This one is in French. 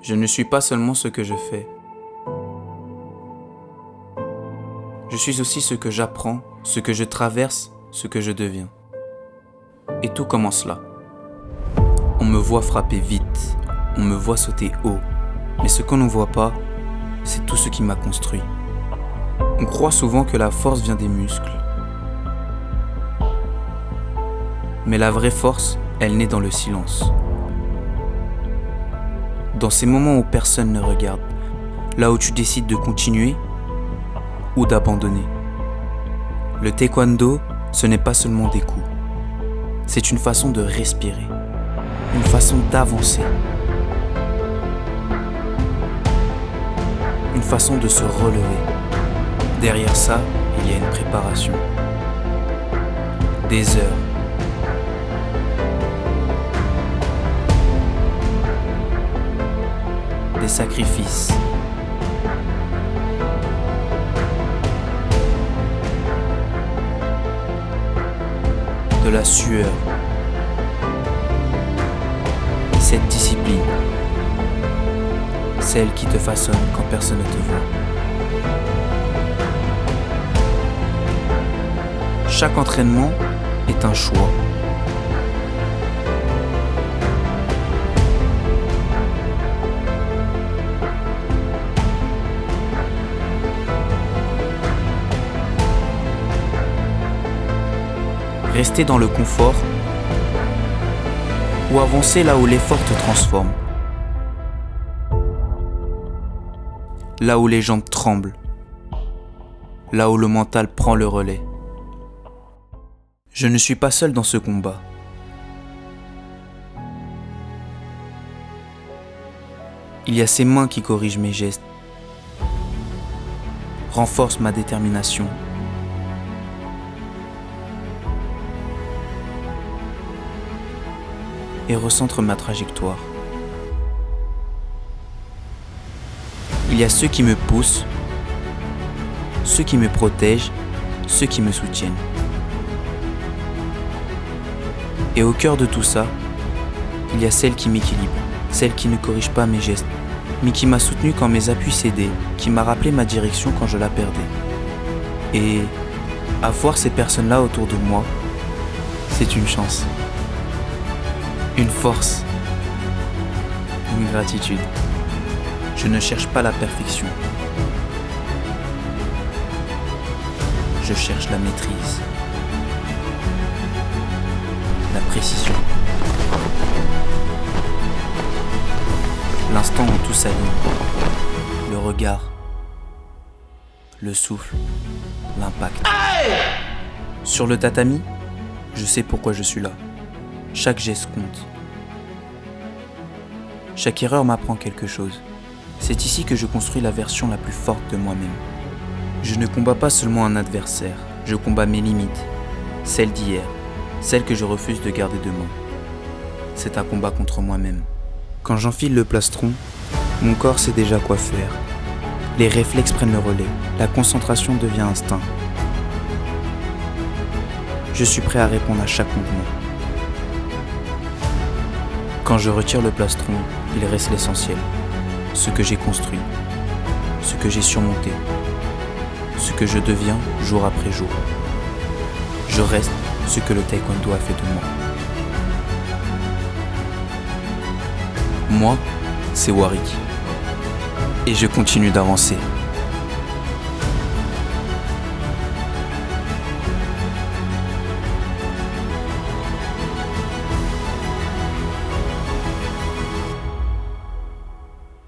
Je ne suis pas seulement ce que je fais. Je suis aussi ce que j'apprends, ce que je traverse, ce que je deviens. Et tout commence là. On me voit frapper vite, on me voit sauter haut, mais ce qu'on ne voit pas, c'est tout ce qui m'a construit. On croit souvent que la force vient des muscles. Mais la vraie force, elle naît dans le silence. Dans ces moments où personne ne regarde, là où tu décides de continuer ou d'abandonner. Le taekwondo, ce n'est pas seulement des coups. C'est une façon de respirer, une façon d'avancer, une façon de se relever. Derrière ça, il y a une préparation, des heures, des sacrifices, de la sueur, cette discipline, celle qui te façonne quand personne ne te voit. Chaque entraînement est un choix. Rester dans le confort ou avancer là où l'effort te transforme. Là où les jambes tremblent. Là où le mental prend le relais. Je ne suis pas seul dans ce combat. Il y a ces mains qui corrigent mes gestes, renforcent ma détermination. Et recentre ma trajectoire. Il y a ceux qui me poussent, ceux qui me protègent, ceux qui me soutiennent. Et au cœur de tout ça, il y a celle qui m'équilibre, celle qui ne corrige pas mes gestes, mais qui m'a soutenu quand mes appuis cédaient, qui m'a rappelé ma direction quand je la perdais. Et avoir ces personnes-là autour de moi, c'est une chance. Une force, une gratitude. Je ne cherche pas la perfection. Je cherche la maîtrise, la précision. L'instant où tout s'aligne, le regard, le souffle, l'impact. Sur le tatami, je sais pourquoi je suis là. Chaque geste compte. Chaque erreur m'apprend quelque chose. C'est ici que je construis la version la plus forte de moi-même. Je ne combats pas seulement un adversaire, je combats mes limites, celles d'hier, celles que je refuse de garder demain. C'est un combat contre moi-même. Quand j'enfile le plastron, mon corps sait déjà quoi faire. Les réflexes prennent le relais, la concentration devient instinct. Je suis prêt à répondre à chaque mouvement. Quand je retire le plastron, il reste l'essentiel. Ce que j'ai construit, ce que j'ai surmonté, ce que je deviens jour après jour. Je reste ce que le taekwondo a fait de moi. Moi, c'est Warwick. Et je continue d'avancer.